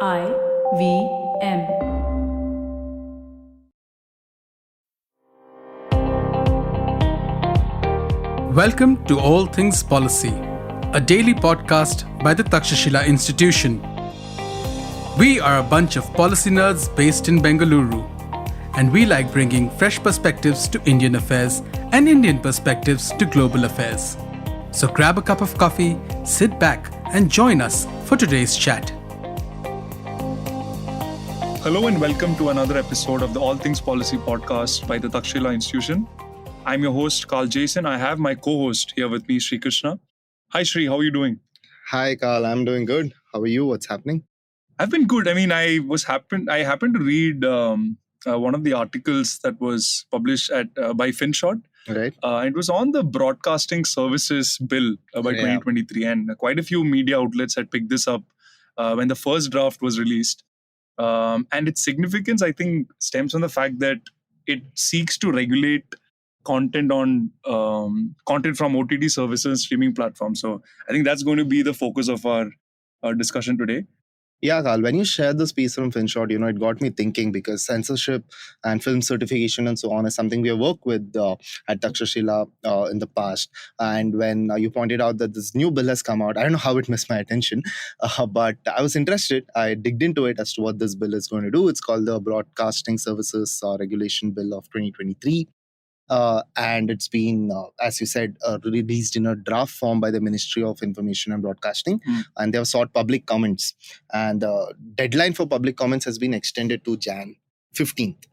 IVM. Welcome to All Things Policy, a daily podcast by the Takshashila Institution. We are a bunch of policy nerds based in Bengaluru, and we like bringing fresh perspectives to Indian affairs and Indian perspectives to global affairs. So grab a cup of coffee, sit back, and join us for today's chat. Hello and welcome to another episode of the All Things Policy podcast by the Takshashila Institution. I'm your host, Carl Jaison. I have my co-host here with me, Shrikrishna. Hi, Shri. How are you doing? Hi, Carl. I'm doing good. How are you? What's happening? I've been good. I mean, I happened to read one of the articles that was published by FinShort. Right. It was on the Broadcasting Services Bill by 2023, and quite a few media outlets had picked this up when the first draft was released. And its significance, I think, stems from the fact that it seeks to regulate content from OTT services and streaming platforms. So I think that's going to be the focus of our discussion today. Yeah, Carl, when you shared this piece from FinShort, it got me thinking because censorship and film certification and so on is something we have worked with at Takshashila in the past. And when you pointed out that this new bill has come out, I don't know how it missed my attention, but I was interested. I digged into it as to what this bill is going to do. It's called the Broadcasting Services Regulation Bill of 2023. And it's been, as you said, released in a draft form by the Ministry of Information and Broadcasting, and they have sought public comments. And the deadline for public comments has been extended to Jan 15th.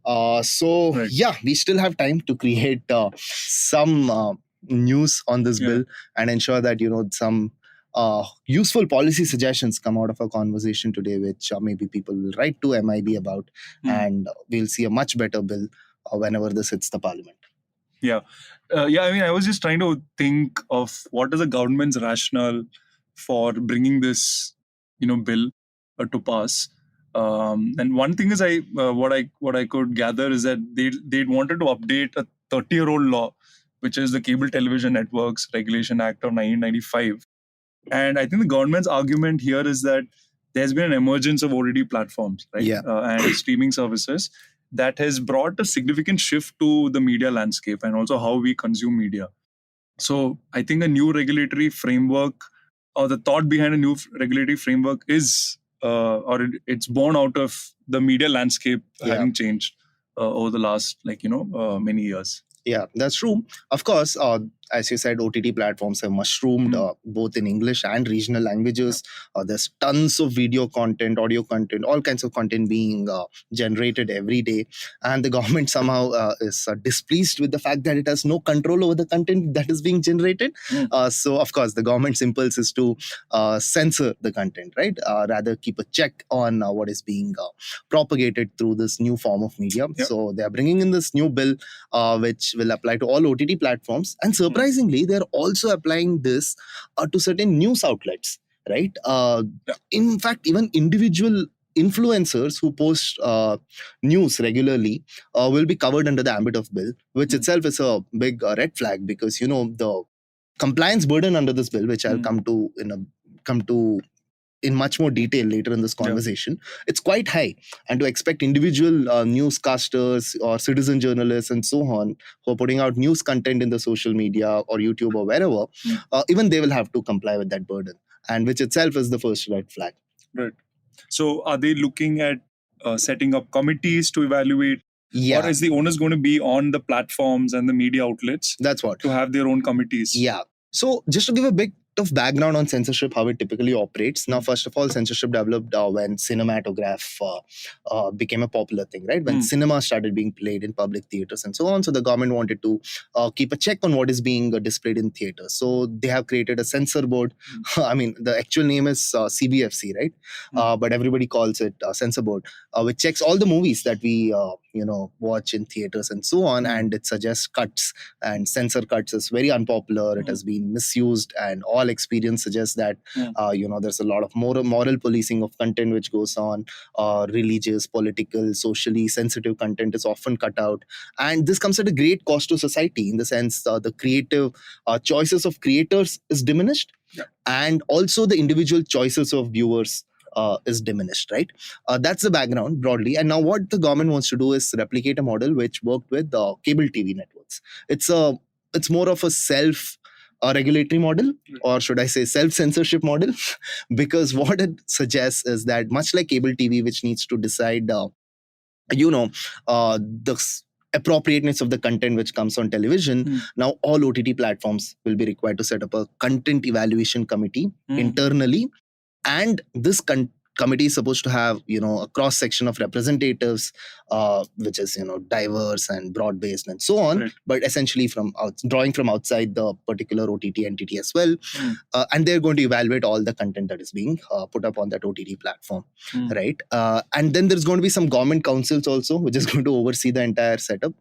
Right. We still have time to create some news on this bill and ensure that, some useful policy suggestions come out of our conversation today, which maybe people will write to MIB about, and we'll see a much better bill whenever this hits the parliament. I was just trying to think of what is the government's rationale for bringing this, bill to pass. And one thing is, what I could gather is that they wanted to update a 30-year-old law, which is the Cable Television Networks Regulation Act of 1995. And I think the government's argument here is that there's been an emergence of OTT platforms, right? And streaming services that has brought a significant shift to the media landscape and also how we consume media. So I think a new regulatory framework, or the thought behind a new regulatory framework is, it's born out of the media landscape having changed over the last, many years. Yeah, that's true. Of course, as you said, OTT platforms have mushroomed both in English and regional languages. There's tons of video content, audio content, all kinds of content being generated every day. And the government somehow is displeased with the fact that it has no control over the content that is being generated. So, of course, the government's impulse is to censor the content, right? Rather keep a check on what is being propagated through this new form of media. So they are bringing in this new bill, which will apply to all OTT platforms. And surprisingly, they're also applying this to certain news outlets, right? In fact, even individual influencers who post news regularly will be covered under the ambit of bill, which itself is a big red flag because, the compliance burden under this bill, which I'll come to in much more detail later in this conversation, it's quite high. And to expect individual newscasters or citizen journalists and so on who are putting out news content in the social media or YouTube or wherever, even they will have to comply with that burden, and which itself is the first red flag. Right. So are they looking at setting up committees to evaluate? Or is the onus going to be on the platforms and the media outlets? That's what. To have their own committees? Yeah. So just to give a big of background on censorship, how it typically operates. Now, first of all, censorship developed when cinematograph became a popular thing, right? When cinema started being played in public theaters and so on. So the government wanted to keep a check on what is being displayed in theaters. So they have created a censor board. I mean, the actual name is CBFC, right? But everybody calls it censor board, which checks all the movies that we watch in theaters and so on, and it suggests cuts, and censor cuts is very unpopular. It has been misused, and all experience suggests that there's a lot of moral policing of content which goes on. Religious, political, socially sensitive content is often cut out, and this comes at a great cost to society in the sense the creative choices of creators is diminished, and also the individual choices of viewers is diminished, right? That's the background broadly. And now what the government wants to do is replicate a model which worked with cable TV networks. It's more of a self regulatory model, or should I say self-censorship model, because what it suggests is that much like cable TV, which needs to decide the appropriateness of the content which comes on television, now all OTT platforms will be required to set up a content evaluation committee internally, and this committee is supposed to have a cross section of representatives, which is diverse and broad based and so on, but essentially drawing from outside the particular OTT entity as well. And they're going to evaluate all the content that is being put up on that OTT platform, right? And then there's going to be some government councils also, which is going to oversee the entire setup.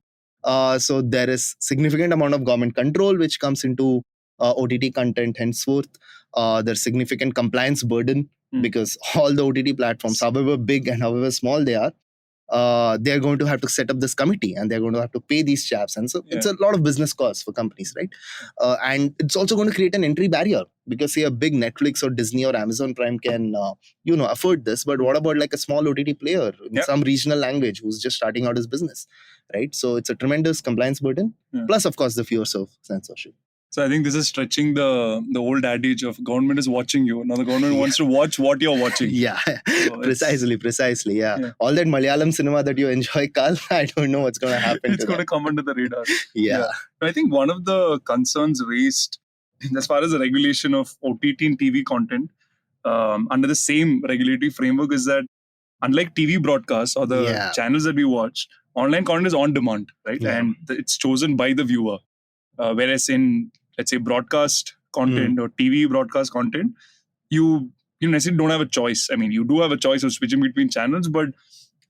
So there is significant amount of government control which comes into OTT content henceforth. There's significant compliance burden because all the OTT platforms, however big and however small they are going to have to set up this committee, and they're going to have to pay these chaps. And so it's a lot of business costs for companies, right? And it's also going to create an entry barrier, because say a big Netflix or Disney or Amazon Prime can afford this, but what about like a small OTT player in some regional language who's just starting out his business, right? So it's a tremendous compliance burden, plus of course the fears of censorship. So I think this is stretching the old adage of government is watching you. Now the government wants to watch what you're watching. Yeah, so precisely. Yeah. All that Malayalam cinema that you enjoy, Carl, I don't know what's going to happen. It's going to come under the radar. Yeah. I think one of the concerns raised as far as the regulation of OTT and TV content under the same regulatory framework is that unlike TV broadcasts or the channels that we watch, online content is on demand, right? Yeah. And it's chosen by the viewer. Whereas in, let's say, broadcast content or TV broadcast content, you necessarily don't have a choice. I mean, you do have a choice of switching between channels, but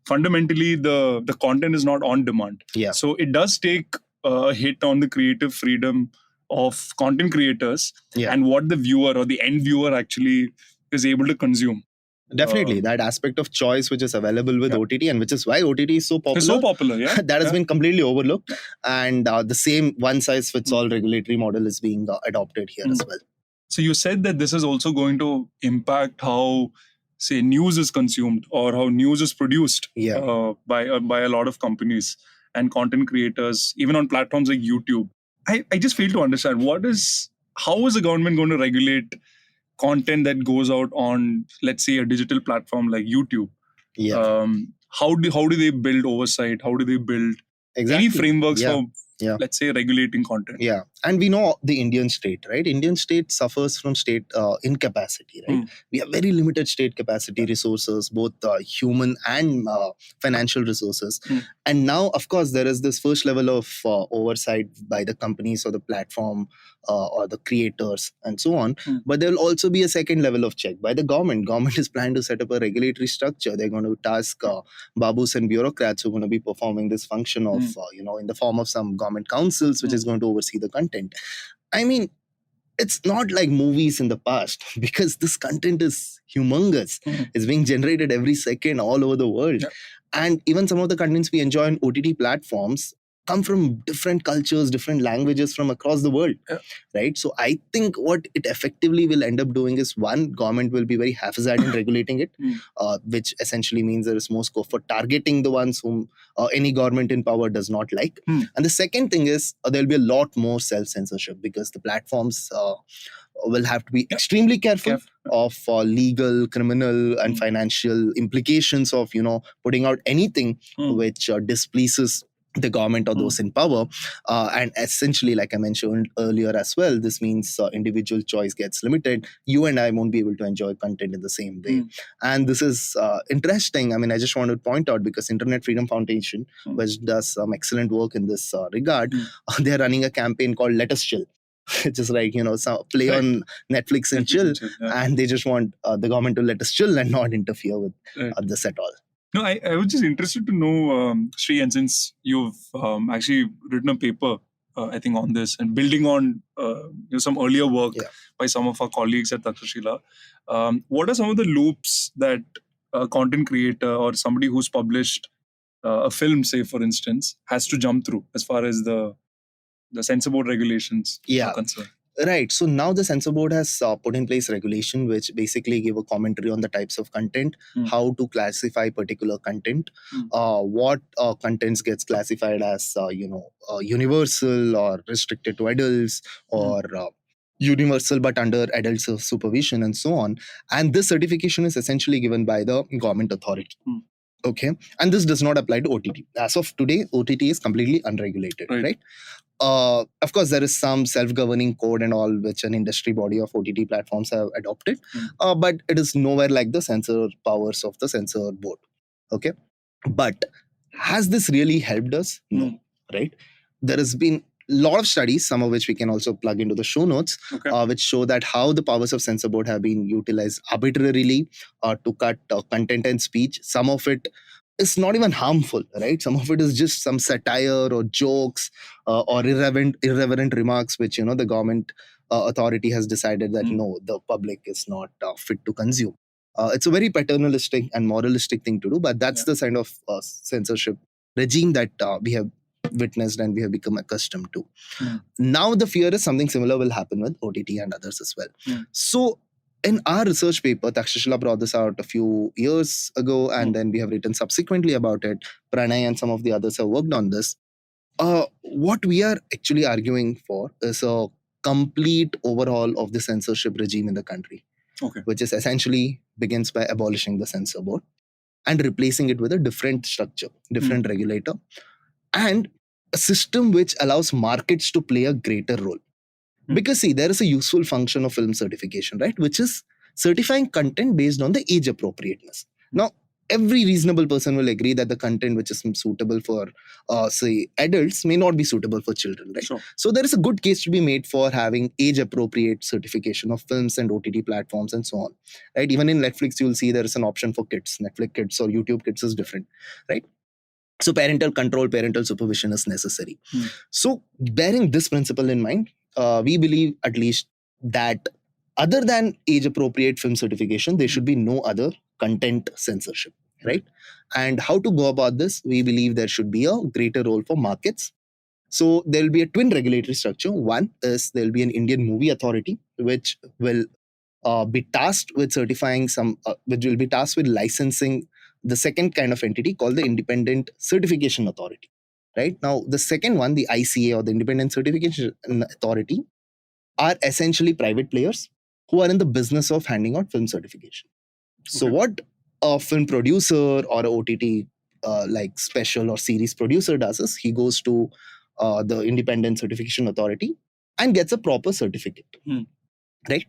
fundamentally the content is not on demand. Yeah. So it does take a hit on the creative freedom of content creators and what the viewer or the end viewer actually is able to consume. Definitely, that aspect of choice which is available with OTT, and which is why OTT is so popular. It's so popular, yeah. That has been completely overlooked, and the same one-size-fits-all regulatory model is being adopted here as well. So you said that this is also going to impact how, say, news is consumed or how news is produced by a lot of companies and content creators, even on platforms like YouTube. I just fail to understand how is the government going to regulate content that goes out on, let's say, a digital platform like YouTube? How do they build oversight? How do they build any frameworks for, let's say, regulating content? Yeah, and we know the Indian state, right? Indian state suffers from state incapacity, right? We have very limited state capacity resources, both human and financial resources. And now, of course, there is this first level of oversight by the companies or the platform or the creators and so on. But there will also be a second level of check by the government. Government is planning to set up a regulatory structure. They're going to task babus and bureaucrats who are going to be performing this function of, in the form of some government councils, which is going to oversee the content. I mean, it's not like movies in the past, because this content is humongous. It's being generated every second all over the world. And even some of the contents we enjoy on OTT platforms come from different cultures, different languages from across the world, right? So I think what it effectively will end up doing is, one, government will be very haphazard in regulating it, which essentially means there is more scope for targeting the ones whom any government in power does not like. And the second thing is there'll be a lot more self-censorship, because the platforms will have to be extremely careful of legal, criminal and financial implications of, putting out anything which displeases the government or those in power. And essentially, like I mentioned earlier as well, this means individual choice gets limited. You and I won't be able to enjoy content in the same way. And this is interesting. I mean, I just want to point out, because Internet Freedom Foundation, which does some excellent work in this regard, they're running a campaign called Let Us Chill. It's just like, play on Netflix and chill. And they just want the government to let us chill and not interfere with this at all. No, I was just interested to know, Sri, and since you've actually written a paper, I think, on this and building on some earlier work by some of our colleagues at Takshashila, what are some of the loops that a content creator or somebody who's published a film, say, for instance, has to jump through as far as the censor board regulations are concerned? Right. So now the censor board has put in place regulation which basically give a commentary on the types of content, how to classify particular content, what contents gets classified as universal or restricted to adults, or universal but under adult supervision and so on. And this certification is essentially given by the government authority. Okay. And this does not apply to OTT. As of today, OTT is completely unregulated, right? Of course, there is some self-governing code and all which an industry body of OTT platforms have adopted, but it is nowhere like the censor powers of the censor board. Okay, but has this really helped us? No, right? There has been a lot of studies, some of which we can also plug into the show notes, which show that how the powers of censor board have been utilized arbitrarily to cut content and speech. Some of it is not even harmful, right? Some of it is just some satire or jokes or irreverent remarks, which the government authority has decided that no, the public is not fit to consume. It's a very paternalistic and moralistic thing to do, but that's the kind of censorship regime that we have witnessed and we have become accustomed to. Now the fear is something similar will happen with OTT and others as well. So in our research paper, Takshashila brought this out a few years ago, and then we have written subsequently about it. Pranay and some of the others have worked on this. What we are actually arguing for is a complete overhaul of the censorship regime in the country, which is essentially begins by abolishing the censor board and replacing it with a different structure, different regulator, and a system which allows markets to play a greater role. Because see, there is a useful function of film certification, right? Which is certifying content based on the age appropriateness. Now, every reasonable person will agree that the content which is suitable for, say, adults may not be suitable for children, right? Sure. So there is a good case to be made for having age-appropriate certification of films and OTT platforms and so on, right? Even in Netflix, you'll see there is an option for kids. Netflix Kids or YouTube Kids is different, right? So parental control, parental supervision is necessary. So bearing this principle in mind, we believe at least that other than age-appropriate film certification, there should be no other content censorship, right? And how to go about this? We believe there should be a greater role for markets. So there will be a twin regulatory structure. One is there will be an Indian movie authority, which will be tasked with certifying which will be tasked with licensing the second kind of entity called the Independent Certification Authority. Right now, the second one, the ICA or the Independent Certification Authority, are essentially private players who are in the business of handing out film certification. So what a film producer or a OTT like special or series producer does is he goes to the Independent Certification Authority and gets a proper certificate, right?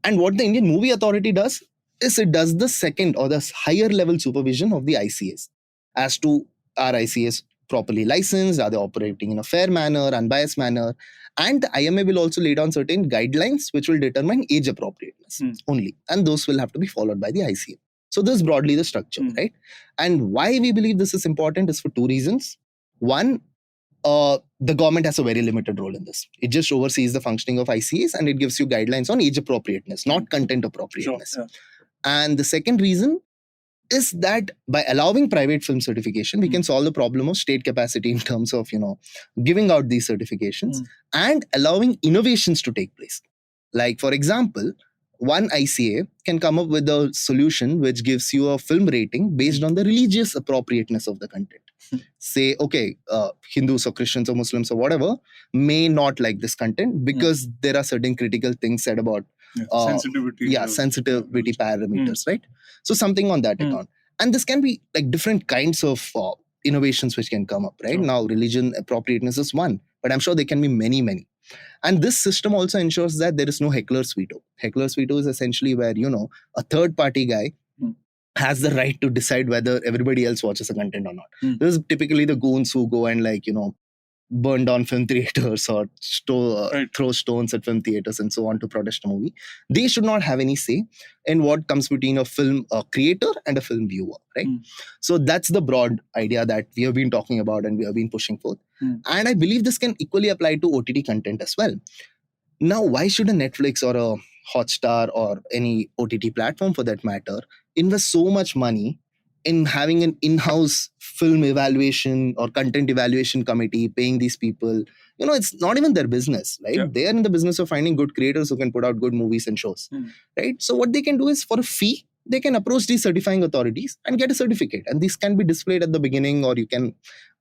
And what the Indian Movie Authority does is it does the second or the higher level supervision of the ICAs as to are ICAs properly licensed, are they operating in a fair manner, unbiased manner, and the IMA will also lay down certain guidelines which will determine age appropriateness only, and those will have to be followed by the ICA. So this is broadly the structure, right? And why we believe this is important is for two reasons. One, the government has a very limited role in this. It just oversees the functioning of ICAs and it gives you guidelines on age appropriateness, not content appropriateness. Sure, yeah. And the second reason is that by allowing private film certification, we can solve the problem of state capacity in terms of, giving out these certifications and allowing innovations to take place. Like, for example, one ICA can come up with a solution which gives you a film rating based on the religious appropriateness of the content. Say, okay, Hindus or Christians or Muslims or whatever may not like this content because there are certain critical things said about sensitivity parameters, right? So something on that account. And this can be like different kinds of innovations which can come up, right? Sure. Now, religion appropriateness is one, but I'm sure there can be many. And this system also ensures that there is no heckler's veto. Heckler's veto is essentially where, a third party guy has the right to decide whether everybody else watches the content or not. This is typically the goons who go and burn down film theaters or throw stones at film theaters and so on to protest a movie. They should not have any say in what comes between a film creator and a film viewer, right? So that's the broad idea that we have been talking about and we have been pushing forth. And I believe this can equally apply to OTT content as well. Now, why should a Netflix or a Hotstar or any OTT platform for that matter invest so much money in having an in-house film evaluation or content evaluation committee, paying these people it's not even their business, right? Yeah. They are in the business of finding good creators who can put out good movies and shows, right? So what they can do is, for a fee, they can approach these certifying authorities and get a certificate. And these can be displayed at the beginning, or you can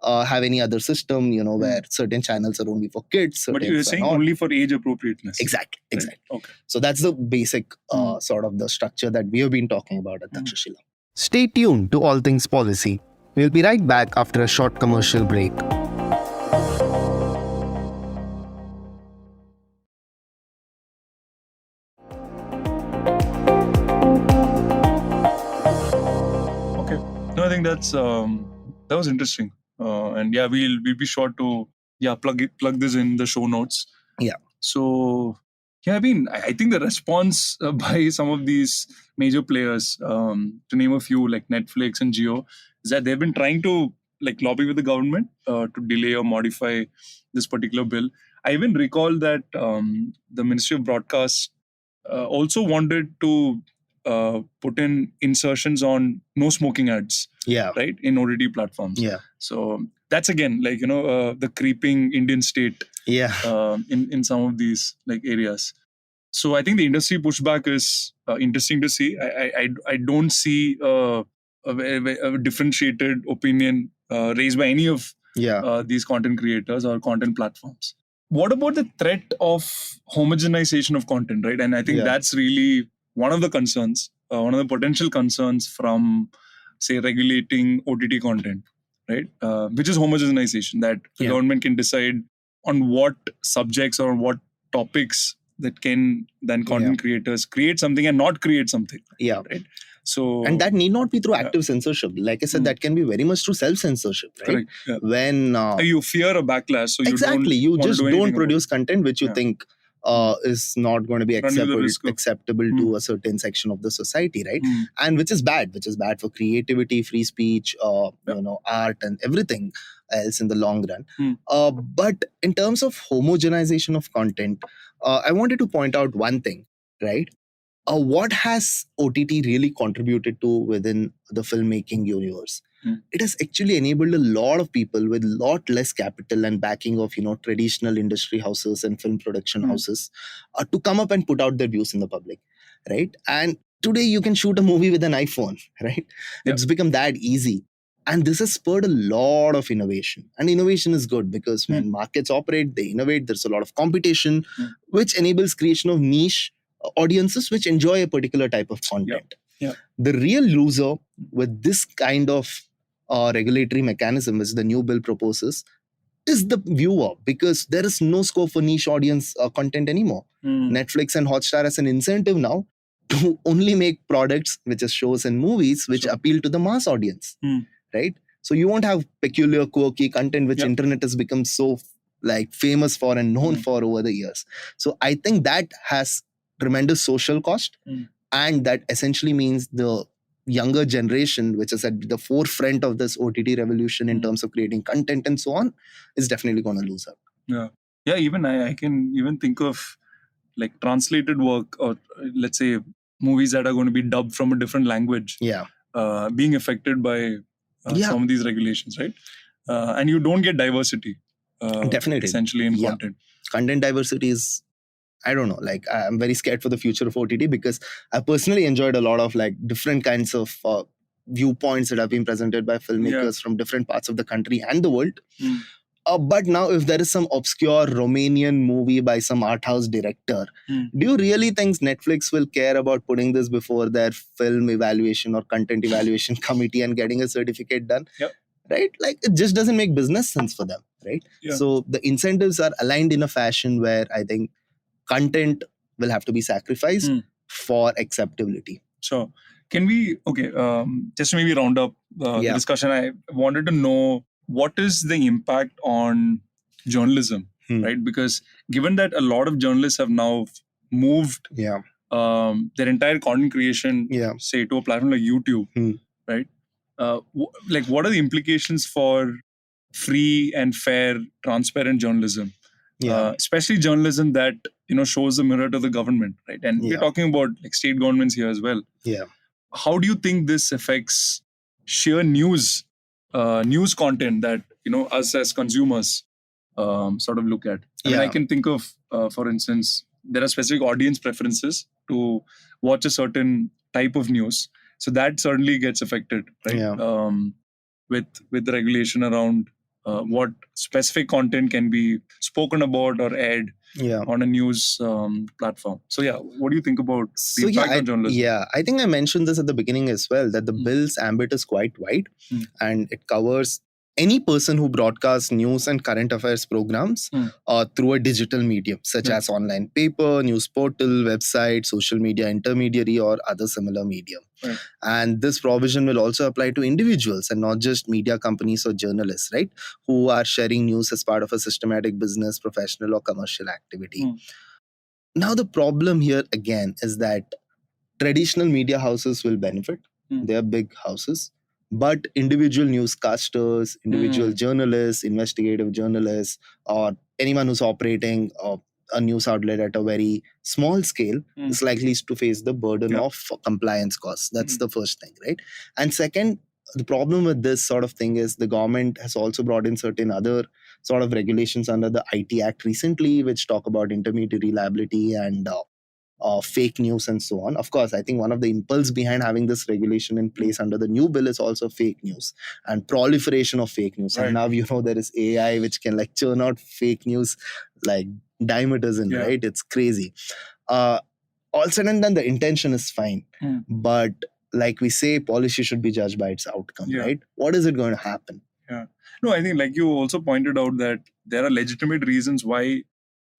have any other system, where certain channels are only for kids. But you're saying only for age appropriateness. Exactly. Right. Okay. So that's the basic sort of the structure that we have been talking about at Takshashila. Stay tuned to All Things Policy. We'll be right back after a short commercial break. Okay. No, I think that was interesting. And yeah, we'll be sure to plug this in the show notes. Yeah. So yeah, I mean, I think the response by some of these major players, to name a few, like Netflix and Jio, is that they've been trying to lobby with the government to delay or modify this particular bill. I even recall that the Ministry of Broadcast also wanted to put in insertions on no smoking ads, right, in OTT platforms. Yeah. So that's again the creeping Indian state. In some of these areas. So I think the industry pushback is interesting to see. I don't see a differentiated opinion raised by any of these content creators or content platforms. What about the threat of homogenization of content, right? And I think that's really one of the concerns, one of the potential concerns from, say, regulating OTT content, right? Which is homogenization, that the government can decide on what subjects or what topics that can then content creators create something and not create something. Right. So, and that need not be through active censorship. Like I said, that can be very much through self-censorship, right? Correct. When you fear a backlash, so you just don't produce content which you think is not going to be acceptable to a certain section of the society, right? And which is bad for creativity, free speech, art and everything else in the long run. But in terms of homogenization of content, I wanted to point out one thing, right? What has OTT really contributed to within the filmmaking universe? It has actually enabled a lot of people with a lot less capital and backing of traditional industry houses and film production houses to come up and put out their views in the public, right? And today you can shoot a movie with an iPhone, right? It's become that easy. And this has spurred a lot of innovation. And innovation is good because when markets operate, they innovate. There's a lot of competition, which enables creation of niche audiences which enjoy a particular type of content. The real loser with this kind of regulatory mechanism, which the new bill proposes, is the viewer, because there is no scope for niche audience content anymore. Netflix and Hotstar has an incentive now to only make products, which is shows and movies, which appeal to the mass audience, right? So you won't have peculiar, quirky content which internet has become so famous for and known for over the years. So I think that has tremendous social cost, and that essentially means the younger generation, which is at the forefront of this OTT revolution in terms of creating content and so on, is definitely going to lose out. Even I can even think of translated work, or let's say movies that are going to be dubbed from a different language, being affected by some of these regulations, right? And you don't get diversity, definitely, essentially in content. Content diversity is, I don't know, I'm very scared for the future of OTT, because I personally enjoyed a lot of different kinds of viewpoints that have been presented by filmmakers from different parts of the country and the world. But now if there is some obscure Romanian movie by some art house director, do you really think Netflix will care about putting this before their film evaluation or content evaluation committee and getting a certificate done? Right? It just doesn't make business sense for them, right? So the incentives are aligned in a fashion where I think content will have to be sacrificed for acceptability. Sure. Can we, just to maybe round up the discussion, I wanted to know, what is the impact on journalism, right? Because given that a lot of journalists have now moved their entire content creation, say, to a platform like YouTube, right? What are the implications for free and fair, transparent journalism? Especially journalism that shows the mirror to the government, right? And we're talking about state governments here as well. How do you think this affects sheer news content that us as consumers sort of look at. I mean, I can think of, for instance, there are specific audience preferences to watch a certain type of news. So that certainly gets affected, right? Yeah. With the regulation around what specific content can be spoken about or aired on a news platform. So what do you think about the impact on journalism? I think I mentioned this at the beginning as well, that the bill's ambit is quite wide and it covers any person who broadcasts news and current affairs programs through a digital medium, such as online paper, news portal, website, social media intermediary, or other similar medium. Right. And this provision will also apply to individuals and not just media companies or journalists, right, who are sharing news as part of a systematic business, professional, or commercial activity. Now, the problem here again is that traditional media houses will benefit. They are big houses. But individual newscasters, individual journalists, investigative journalists, or anyone who's operating a news outlet at a very small scale is likely to face the burden of compliance costs. That's the first thing, right? And second, the problem with this sort of thing is the government has also brought in certain other sort of regulations under the IT Act recently, which talk about intermediary liability and fake news and so on. Of course, I think one of the impulse behind having this regulation in place under the new bill is also fake news and proliferation of fake news. Right. And now, there is AI which can churn out fake news like dime a dozen, right? It's crazy. All said and done, the intention is fine. But like we say, policy should be judged by its outcome, right? What is it going to happen? Yeah. No, I think like you also pointed out that there are legitimate reasons why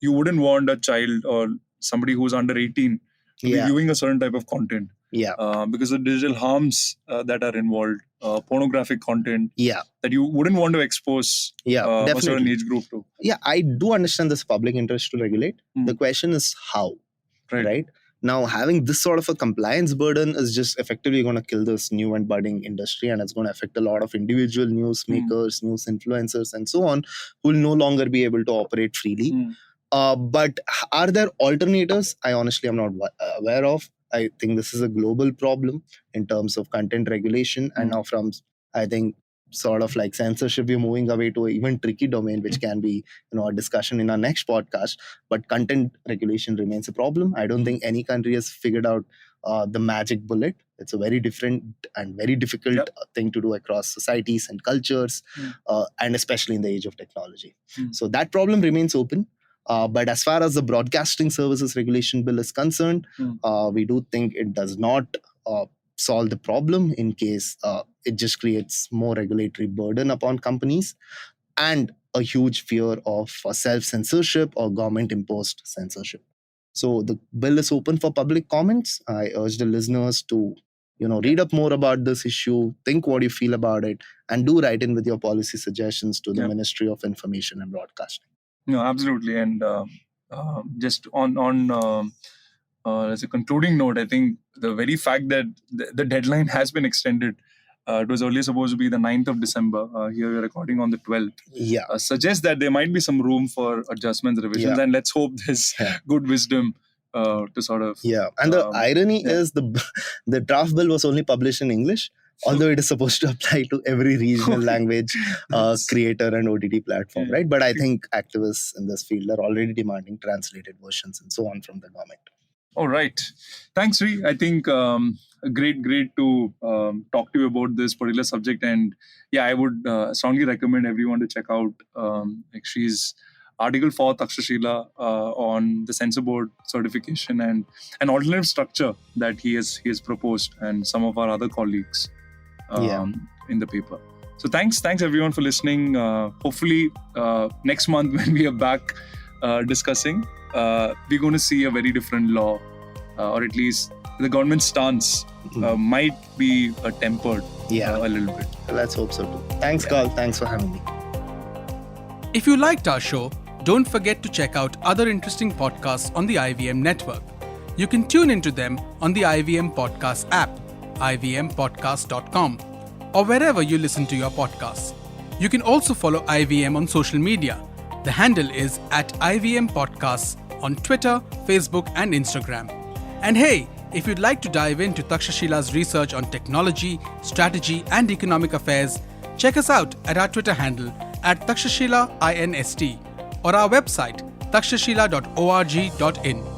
you wouldn't want a child or somebody who's under 18 to be viewing a certain type of content. Because of digital harms that are involved, pornographic content that you wouldn't want to expose a certain age group to. Yeah, I do understand this public interest to regulate. The question is how, right? Now, having this sort of a compliance burden is just effectively going to kill this new and budding industry, and it's going to affect a lot of individual newsmakers, news influencers, and so on, who will no longer be able to operate freely. But are there alternatives? I honestly am not aware of. I think this is a global problem in terms of content regulation. And now from, I think, sort of like censorship, we're moving away to an even tricky domain, which can be, a discussion in our next podcast. But content regulation remains a problem. I don't think any country has figured out the magic bullet. It's a very different and very difficult thing to do across societies and cultures, and especially in the age of technology. So that problem remains open. But as far as the Broadcasting Services Regulation Bill is concerned, we do think it does not solve the problem, in case it just creates more regulatory burden upon companies and a huge fear of self-censorship or government-imposed censorship. So the bill is open for public comments. I urge the listeners to read up more about this issue, think what you feel about it, and do write in with your policy suggestions to the Ministry of Information and Broadcasting. No, absolutely. And just on as a concluding note, I think the very fact that the deadline has been extended, it was earlier supposed to be the 9th of December. Here we're recording on the 12th. Suggests that there might be some room for adjustments, revisions, and let's hope there's good wisdom to sort of... And the irony is the draft bill was only published in English, although it is supposed to apply to every regional language creator and OTT platform, right? But I think activists in this field are already demanding translated versions and so on from the government. All right. Thanks, Sri. I think great to talk to you about this particular subject. And I would strongly recommend everyone to check out Shri's article for Takshashila on the Censor Board certification and an alternative structure that he has proposed, and some of our other colleagues in the paper. So thanks everyone for listening. Hopefully next month when we are back discussing, we're going to see a very different law, or at least the government stance might be tempered a little bit. Let's hope so too. Thanks, Carl. Thanks for having me. If you liked our show, don't forget to check out other interesting podcasts on the IVM network. You can tune into them on the IVM Podcast app, ivmpodcast.com, or wherever you listen to your podcasts. You can also follow IVM on social media. The handle is @IVM Podcasts on Twitter, Facebook, and Instagram. And hey, if you'd like to dive into Takshashila's research on technology, strategy, and economic affairs, check us out at our Twitter handle @Takshashila INST or our website takshashila.org.in.